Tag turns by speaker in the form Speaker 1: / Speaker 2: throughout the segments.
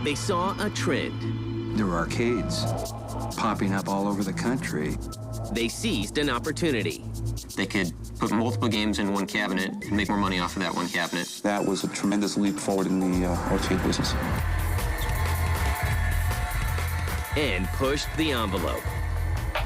Speaker 1: they saw a trend.
Speaker 2: There were arcades popping up all over the country.
Speaker 1: They seized an opportunity.
Speaker 3: They could put multiple games in one cabinet and make more money off of that one cabinet.
Speaker 4: That was a tremendous leap forward in the arcade business.
Speaker 1: And pushed the envelope.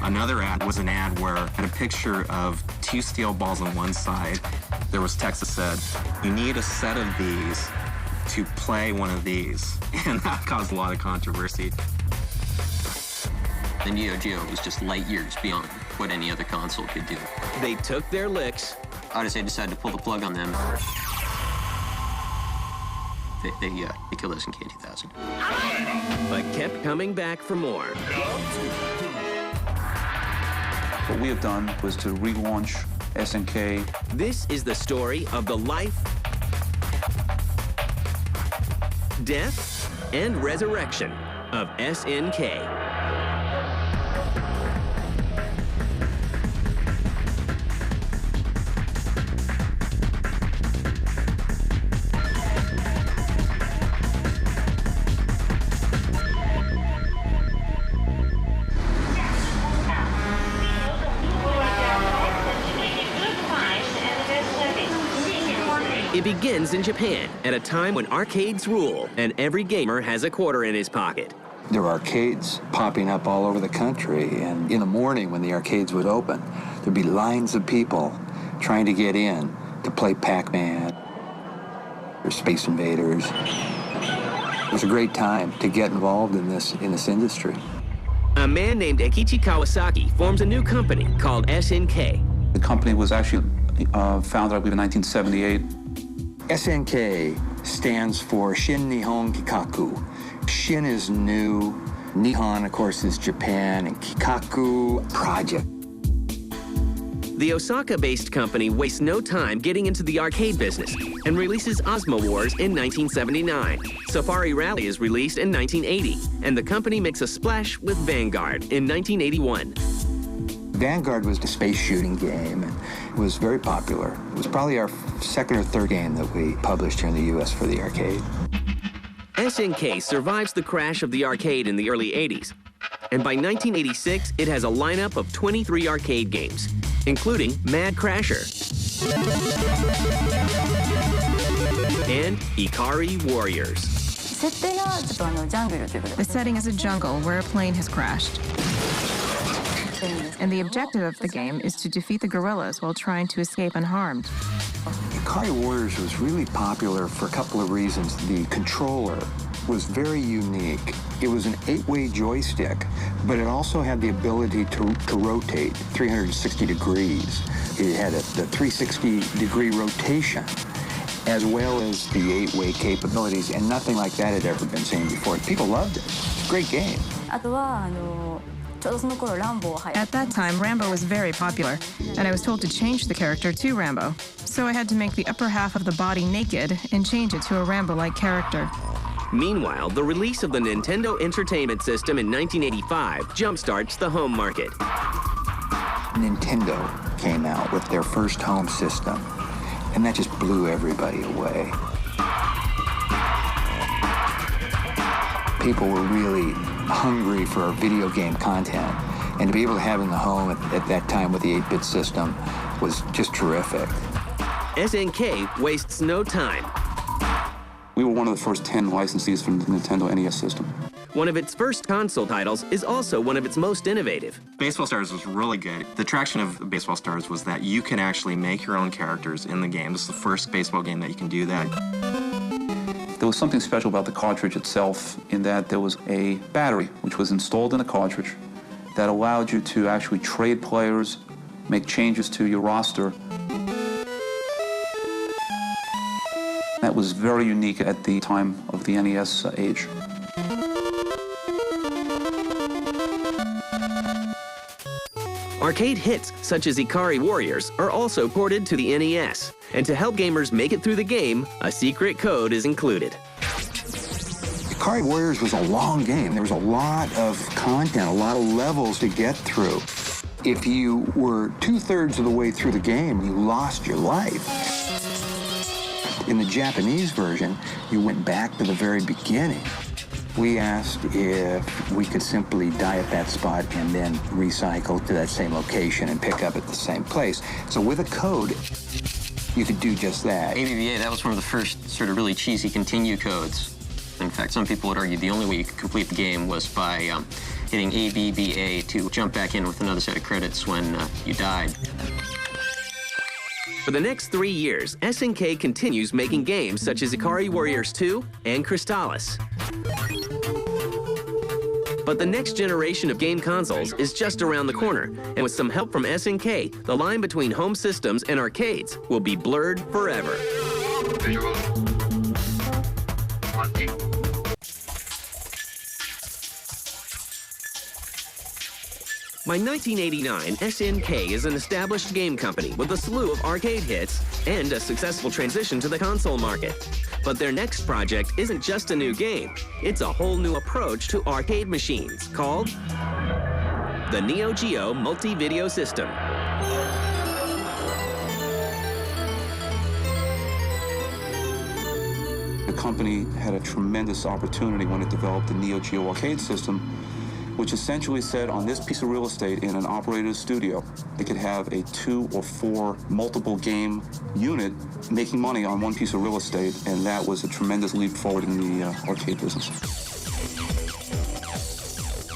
Speaker 5: Another ad was an ad where it had a picture of 2 steel balls on one side. There was text that said, "You need a set of these to play one of these." And that caused a lot of controversy.
Speaker 3: The Neo Geo was just light years beyond what any other console could do.
Speaker 1: They took their licks.
Speaker 3: Odyssey decided to pull the plug on them. They killed SNK 2000.
Speaker 1: But kept coming back for more.
Speaker 4: What we have done was to relaunch SNK.
Speaker 1: This is the story of the life, death, and resurrection of SNK. It begins in Japan at a time when arcades rule and every gamer has a quarter in his pocket.
Speaker 2: There were arcades popping up all over the country, and in the morning when the arcades would open, there'd be lines of people trying to get in to play Pac-Man or Space Invaders. It was a great time to get involved in this industry.
Speaker 1: A man named Eikichi Kawasaki forms a new company called SNK.
Speaker 4: The company was actually founded, I believe, in 1978.
Speaker 2: SNK stands for Shin Nihon Kikaku. Shin is new, Nihon, of course, is Japan, and Kikaku, project.
Speaker 1: The Osaka-based company wastes no time getting into the arcade business and releases Ozma Wars in 1979. Safari Rally is released in 1980, and the company makes a splash with Vanguard in 1981.
Speaker 2: Vanguard was a space shooting game, and it was very popular. It was probably our second or third game that we published here in the U.S. for the arcade.
Speaker 1: SNK survives the crash of the arcade in the early 80s, and by 1986, it has a lineup of 23 arcade games, including Mad Crasher and Ikari Warriors.
Speaker 6: The setting is a jungle where a plane has crashed. And the objective of the game is to defeat the gorillas while trying to escape unharmed.
Speaker 2: Ikari Warriors was really popular for a couple of reasons. The controller was very unique. It was an 8-way joystick, but it also had the ability to rotate 360 degrees. It had the 360-degree rotation, as well as the 8-way capabilities, and nothing like that had ever been seen before. People loved it. It's a great game.
Speaker 6: At that time, Rambo was very popular, and I was told to change the character to Rambo. So I had to make the upper half of the body naked and change it to a Rambo-like character.
Speaker 1: Meanwhile, the release of the Nintendo Entertainment System in 1985 jumpstarts the home market.
Speaker 2: Nintendo came out with their first home system, and that just blew everybody away. People were really hungry for video game content, and to be able to have it in the home at that time with the 8-bit system was just terrific.
Speaker 1: SNK wastes no time.
Speaker 4: We were one of the first 10 licensees from the Nintendo NES system.
Speaker 1: One of its first console titles is also one of its most innovative.
Speaker 5: Baseball Stars was really good. The attraction of Baseball Stars was that you can actually make your own characters in the game. This is the first baseball game that you can do that.
Speaker 4: There was something special about the cartridge itself in that there was a battery which was installed in the cartridge that allowed you to actually trade players, make changes to your roster. That was very unique at the time of the NES age.
Speaker 1: Arcade hits such as Ikari Warriors are also ported to the NES, and to help gamers make it through the game, a secret code is included.
Speaker 2: Ikari Warriors was a long game. There was a lot of content, a lot of levels to get through. If you were 2/3 of the way through the game, you lost your life. In the Japanese version, you went back to the very beginning. We asked if we could simply die at that spot and then recycle to that same location and pick up at the same place. So with a code, you could do just that.
Speaker 3: ABBA, that was one of the first sort of really cheesy continue codes. In fact, some people would argue the only way you could complete the game was by hitting ABBA to jump back in with another set of credits when you died.
Speaker 1: For the next 3 years, SNK continues making games such as Ikari Warriors 2 and Crystallis. But the next generation of game consoles is just around the corner, and with some help from SNK, the line between home systems and arcades will be blurred forever. By 1989, SNK is an established game company with a slew of arcade hits and a successful transition to the console market. But their next project isn't just a new game, it's a whole new approach to arcade machines called the Neo Geo Multi-Video System.
Speaker 4: The company had a tremendous opportunity when it developed the Neo Geo arcade system, which essentially said on this piece of real estate in an operator's studio, it could have a 2 or 4 multiple game unit making money on one piece of real estate, and that was a tremendous leap forward in the arcade business.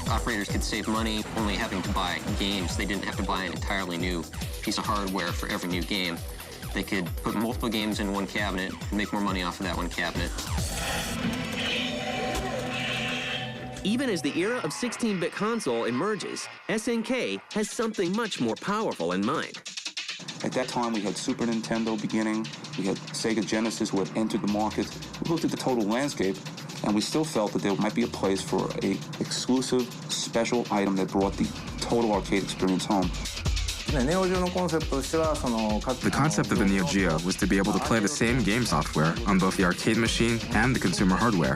Speaker 3: Operators could save money only having to buy games. They didn't have to buy an entirely new piece of hardware for every new game. They could put multiple games in one cabinet and make more money off of that one cabinet.
Speaker 1: Even as the era of 16-bit console emerges, SNK has something much more powerful in mind.
Speaker 4: At that time, we had Super Nintendo beginning, we had Sega Genesis who had entered the market. We looked at the total landscape, and we still felt that there might be a place for an exclusive, special item that brought the total arcade experience home.
Speaker 7: The concept of the Neo Geo was to be able to play the same game software on both the arcade machine and the consumer hardware.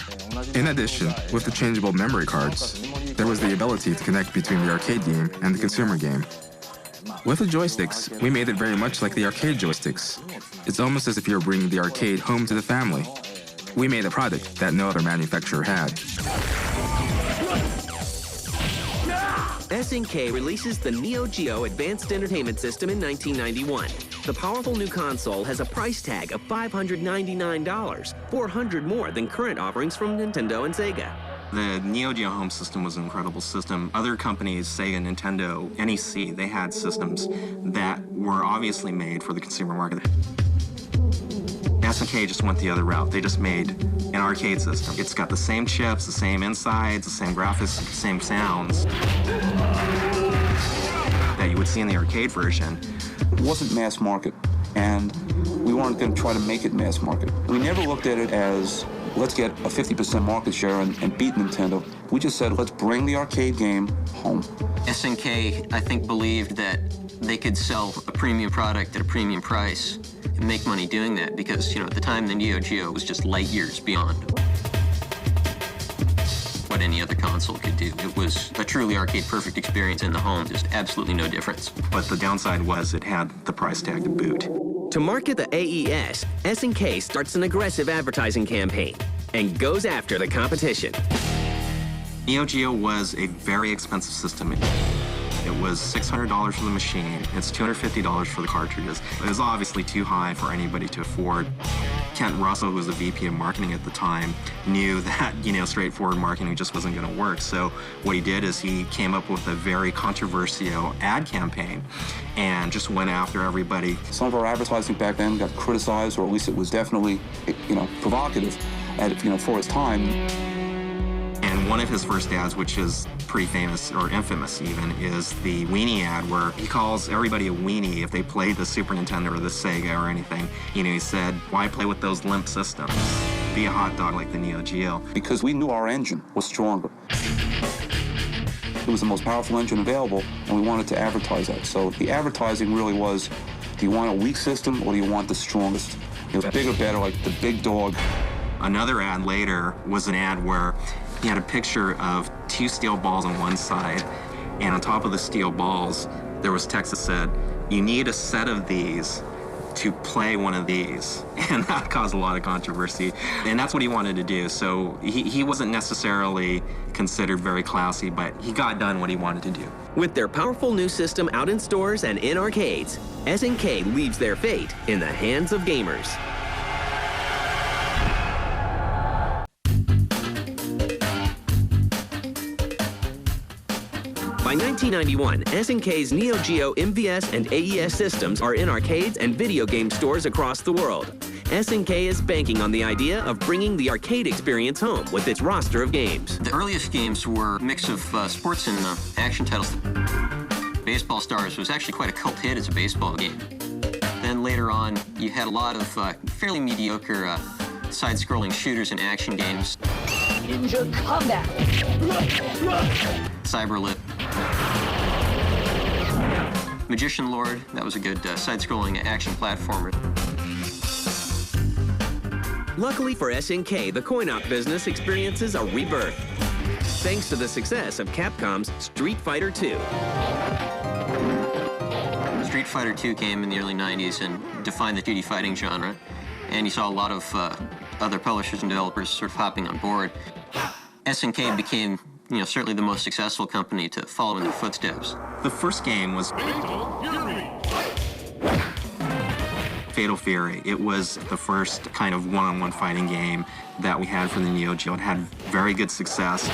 Speaker 7: In addition, with the changeable memory cards, there was the ability to connect between the arcade game and the consumer game. With the joysticks, we made it very much like the arcade joysticks. It's almost as if you're bringing the arcade home to the family. We made a product that no other manufacturer had.
Speaker 1: SNK releases the Neo Geo Advanced Entertainment System in 1991. The powerful new console has a price tag of $599, $400 more than current offerings from Nintendo and Sega.
Speaker 5: The Neo Geo home system was an incredible system. Other companies, Sega, Nintendo, NEC, they had systems that were obviously made for the consumer market. SNK just went the other route. They just made an arcade system. It's got the same chips, the same insides, the same graphics, the same sounds that you would see in the arcade version.
Speaker 4: It wasn't mass market, and we weren't going to try to make it mass market. We never looked at it as, let's get a 50% market share and beat Nintendo. We just said, let's bring the arcade game home.
Speaker 3: SNK, I think, believed that they could sell a premium product at a premium price and make money doing that because, at the time, the Neo Geo was just light years beyond what any other console could do. It was a truly arcade-perfect experience in the home, just absolutely no difference.
Speaker 5: But the downside was it had the price tag to boot.
Speaker 1: To market the AES, SNK starts an aggressive advertising campaign and goes after the competition.
Speaker 5: Neo Geo was a very expensive system. It was $600 for the machine. It's $250 for the cartridges. It was obviously too high for anybody to afford. Kent Russell, who was the VP of marketing at the time, knew that, straightforward marketing just wasn't going to work. So what he did is he came up with a very controversial ad campaign and just went after everybody.
Speaker 4: Some of our advertising back then got criticized, or at least it was definitely, provocative for its time.
Speaker 5: And one of his first ads, which is pretty famous, or infamous even, is the weenie ad where he calls everybody a weenie if they play the Super Nintendo or the Sega or anything. He said, why play with those limp systems? Be a hot dog like the Neo Geo.
Speaker 4: Because we knew our engine was stronger. It was the most powerful engine available, and we wanted to advertise that. So the advertising really was, do you want a weak system or do you want the strongest? It was bigger, better, like the big dog.
Speaker 5: Another ad later was an ad where he had a picture of 2 steel balls on one side, and on top of the steel balls, there was text that said, you need a set of these to play one of these, and that caused a lot of controversy. And that's what he wanted to do. So he wasn't necessarily considered very classy, but he got done what he wanted to do.
Speaker 1: With their powerful new system out in stores and in arcades, SNK leaves their fate in the hands of gamers. By 1991, SNK's Neo Geo MVS and AES systems are in arcades and video game stores across the world. SNK is banking on the idea of bringing the arcade experience home with its roster of games.
Speaker 3: The earliest games were a mix of sports and action titles. Baseball Stars was actually quite a cult hit as a baseball game. Then later on, you had a lot of fairly mediocre side-scrolling shooters and action games.
Speaker 8: Ninja Combat!
Speaker 3: Cyberlit. Magician Lord, that was a good side-scrolling action platformer.
Speaker 1: Luckily for SNK, the coin-op business experiences a rebirth, thanks to the success of Capcom's Street Fighter II.
Speaker 3: Street Fighter II came in the early 90s and defined the 2D fighting genre, and you saw a lot of other publishers and developers sort of hopping on board. SNK became, certainly the most successful company to follow in their footsteps.
Speaker 5: The first game was Fatal Fury. It was the first kind of one-on-one fighting game that we had for the Neo Geo. It had very good success.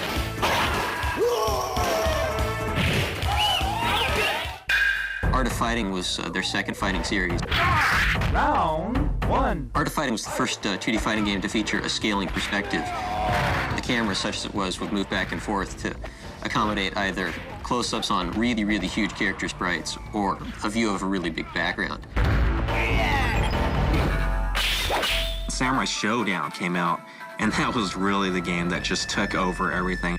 Speaker 3: Art of Fighting was their second fighting series.
Speaker 8: Round one.
Speaker 3: Art of Fighting was the first 2D fighting game to feature a scaling perspective. The camera, such as it was, would move back and forth to accommodate either close-ups on really, really huge character sprites or a view of a really big background.
Speaker 5: Samurai Showdown came out, and that was really the game that just took over everything.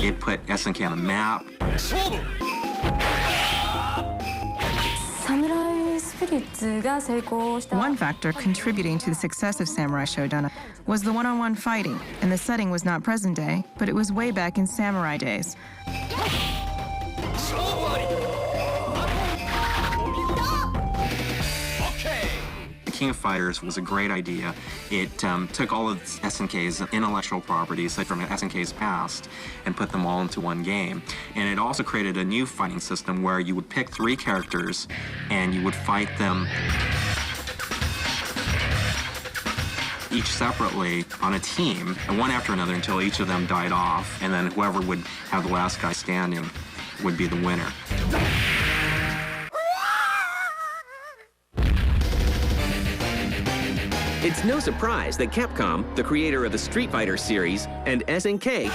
Speaker 5: It put SNK on the map.
Speaker 6: One factor contributing to the success of Samurai Shodown was the one-on-one fighting, and the setting was not present day, but it was way back in samurai days.
Speaker 5: King of Fighters was a great idea. It took all of SNK's intellectual properties from SNK's past and put them all into one game. And it also created a new fighting system where you would pick 3 characters and you would fight them each separately on a team, one after another until each of them died off, and then whoever would have the last guy standing would be the winner.
Speaker 1: It's no surprise that Capcom, the creator of the Street Fighter series, and SNK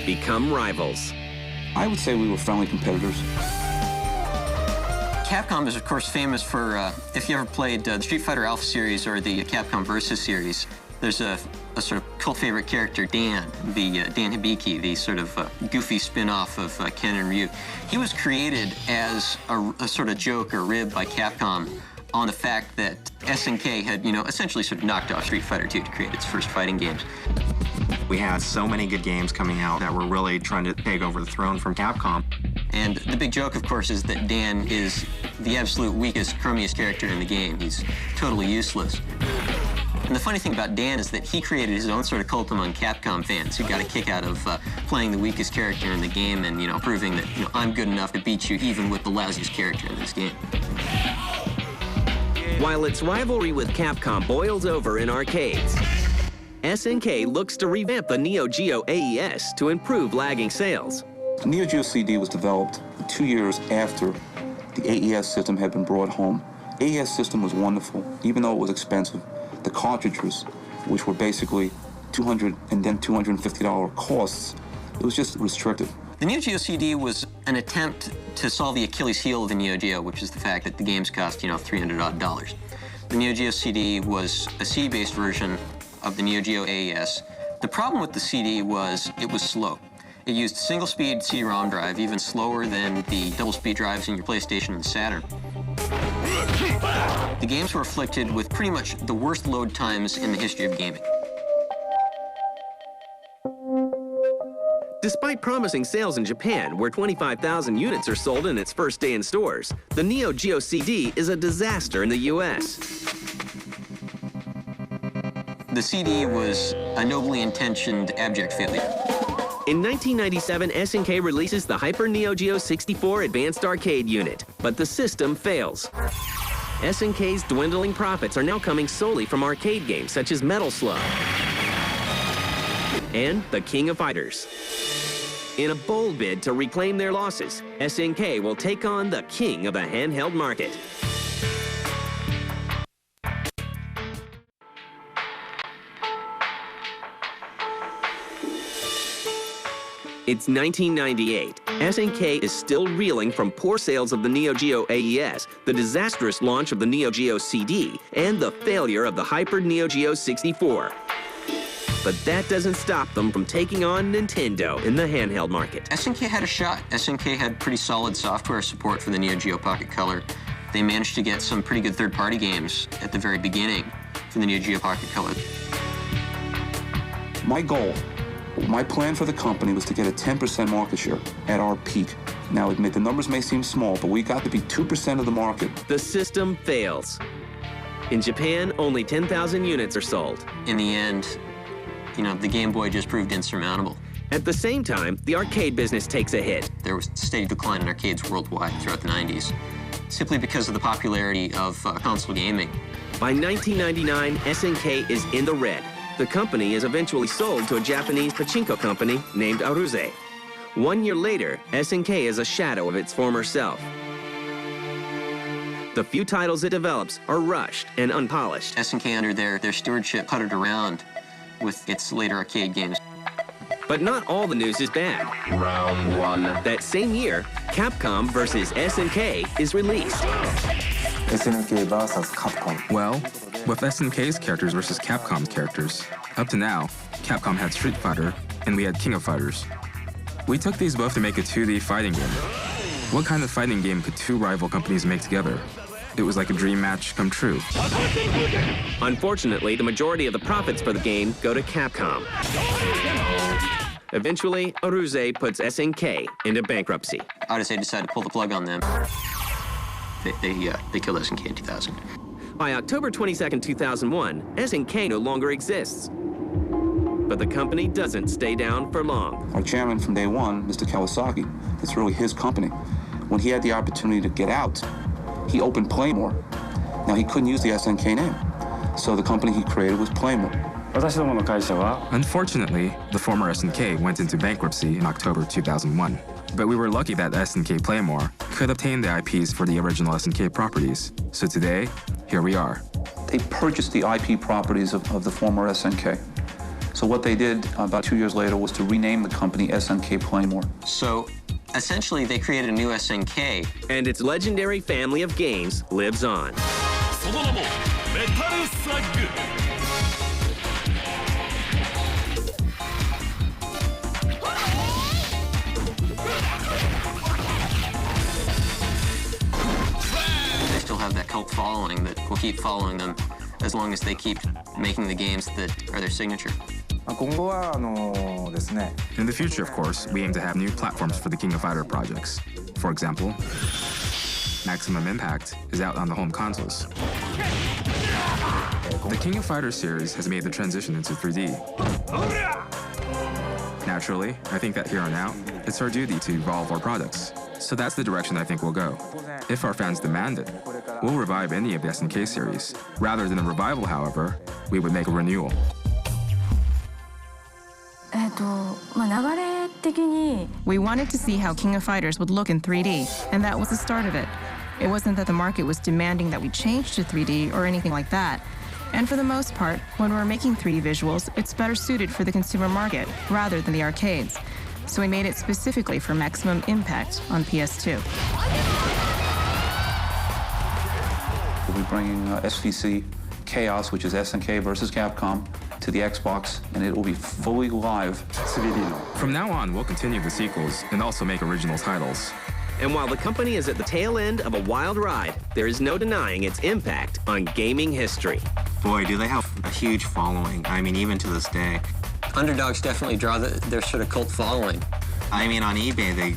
Speaker 1: become rivals.
Speaker 4: I would say we were friendly competitors.
Speaker 3: Capcom is, of course, famous for, if you ever played the Street Fighter Alpha series or the Capcom Versus series, there's a sort of cult favorite character, Dan, Dan Hibiki, the sort of goofy spin-off of Ken and Ryu. He was created as a sort of joke or rib by Capcom on the fact that SNK had, essentially sort of knocked off Street Fighter II to create its first fighting games.
Speaker 5: We had so many good games coming out that were really trying to take over the throne from Capcom.
Speaker 3: And the big joke, of course, is that Dan is the absolute weakest, crummiest character in the game. He's totally useless. And the funny thing about Dan is that he created his own sort of cult among Capcom fans who got a kick out of playing the weakest character in the game and, proving that, I'm good enough to beat you even with the lousiest character in this game.
Speaker 1: While its rivalry with Capcom boils over in arcades, SNK looks to revamp the Neo Geo AES to improve lagging sales.
Speaker 4: The Neo Geo CD was developed 2 years after the AES system had been brought home. AES system was wonderful, even though it was expensive. The cartridges, which were basically $200 and then $250 costs, it was just restricted.
Speaker 3: The Neo Geo CD was an attempt to solve the Achilles heel of the Neo Geo, which is the fact that the games cost, $300-odd. The Neo Geo CD was a CD-based version of the Neo Geo AES. The problem with the CD was it was slow. It used a single-speed CD-ROM drive, even slower than the double-speed drives in your PlayStation and Saturn. The games were afflicted with pretty much the worst load times in the history of gaming.
Speaker 1: Despite promising sales in Japan, where 25,000 units are sold in its first day in stores, the Neo Geo CD is a disaster in the US.
Speaker 3: The CD was a nobly intentioned abject failure.
Speaker 1: In 1997, SNK releases the Hyper Neo Geo 64 Advanced Arcade unit, but the system fails. SNK's dwindling profits are now coming solely from arcade games such as Metal Slug and The King of Fighters. In a bold bid to reclaim their losses, SNK will take on the king of the handheld market. It's 1998. SNK is still reeling from poor sales of the Neo Geo AES, the disastrous launch of the Neo Geo CD, and the failure of the Hyper Neo Geo 64. But that doesn't stop them from taking on Nintendo in the handheld market.
Speaker 3: SNK had a shot. SNK had pretty solid software support for the Neo Geo Pocket Color. They managed to get some pretty good third-party games at the very beginning for the Neo Geo Pocket Color.
Speaker 4: My plan for the company was to get a 10% market share at our peak. Now, admit the numbers may seem small, but we got to be 2% of the market.
Speaker 1: The system fails. In Japan, only 10,000 units are sold.
Speaker 3: In the end, the Game Boy just proved insurmountable.
Speaker 1: At the same time, the arcade business takes a hit.
Speaker 3: There was a steady decline in arcades worldwide throughout the 90s, simply because of the popularity of console gaming.
Speaker 1: By 1999, SNK is in the red. The company is eventually sold to a Japanese pachinko company named Aruze. 1 year later, SNK is a shadow of its former self. The few titles it develops are rushed and unpolished.
Speaker 3: SNK, under their stewardship, puttered around with its later arcade games.
Speaker 1: But not all the news is bad.
Speaker 8: Round one.
Speaker 1: That same year, Capcom vs. SNK is released.
Speaker 2: SNK versus Capcom.
Speaker 7: Well, with SNK's characters versus Capcom's characters, up to now, Capcom had Street Fighter, and we had King of Fighters. We took these both to make a 2D fighting game. What kind of fighting game could two rival companies make together? It was like a dream match come true.
Speaker 1: Unfortunately, the majority of the profits for the game go to Capcom. Eventually, Aruze puts SNK into bankruptcy.
Speaker 3: Odyssey decided to pull the plug on them. They killed SNK in 2000.
Speaker 1: By October 22, 2001, SNK no longer exists. But the company doesn't stay down for long.
Speaker 4: Our chairman from day one, Mr. Kawasaki, it's really his company. When he had the opportunity to get out, he opened Playmore. Now, he couldn't use the SNK name, so the company he created was Playmore.
Speaker 7: Unfortunately, the former SNK went into bankruptcy in October 2001. But we were lucky that SNK Playmore could obtain the IPs for the original SNK properties. So today, here we are.
Speaker 4: They purchased the IP properties of the former SNK. So what they did about 2 years later was to rename the company SNK Playmore.
Speaker 3: So essentially, they created a new SNK.
Speaker 1: And its legendary family of games lives on.
Speaker 3: They still have that cult following that will keep following them as long as they keep making the games that are their signature.
Speaker 7: In the future, of course, we aim to have new platforms for the King of Fighter projects. For example, Maximum Impact is out on the home consoles. The King of Fighter series has made the transition into 3D. Naturally, I think that here on out, it's our duty to evolve our products. So that's the direction I think we'll go. If our fans demand it, we'll revive any of the SNK series. Rather than a revival, however, we would make a renewal.
Speaker 6: We wanted to see how King of Fighters would look in 3D, and that was the start of it. It wasn't that the market was demanding that we change to 3D or anything like that. And for the most part, when we're making 3D visuals, it's better suited for the consumer market rather than the arcades. So we made it specifically for Maximum Impact on PS2.
Speaker 4: We'll be bringing SVC Chaos, which is SNK versus Capcom, to the Xbox, and it will be fully live.
Speaker 7: From now on, we'll continue the sequels and also make original titles.
Speaker 1: And while the company is at the tail end of a wild ride, there is no denying its impact on gaming history.
Speaker 5: Boy, do they have a huge following. I mean, even to this day.
Speaker 3: Underdogs definitely draw their sort of cult following.
Speaker 5: I mean, on eBay,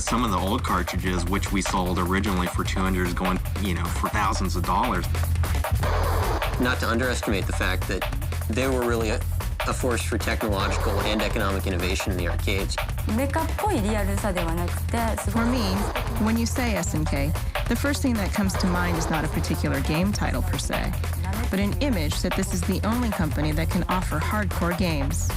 Speaker 5: some of the old cartridges, which we sold originally for $200, is going, for thousands of dollars.
Speaker 3: Not to underestimate the fact that they were really a force for technological and economic innovation in the arcades.
Speaker 6: For me, when you say SNK, the first thing that comes to mind is not a particular game title per se, but an image that this is the only company that can offer hardcore games.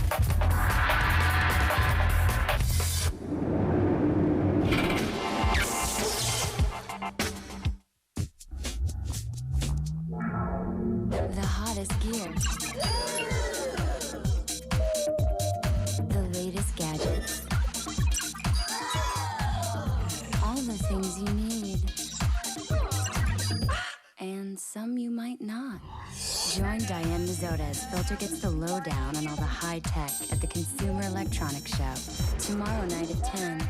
Speaker 9: The hottest gear. The latest gadgets. All the things you need. And some you might not. Join Diane Mazzotta as Filter gets the lowdown on all the high tech at the Consumer Electronics Show. Tomorrow night at 10.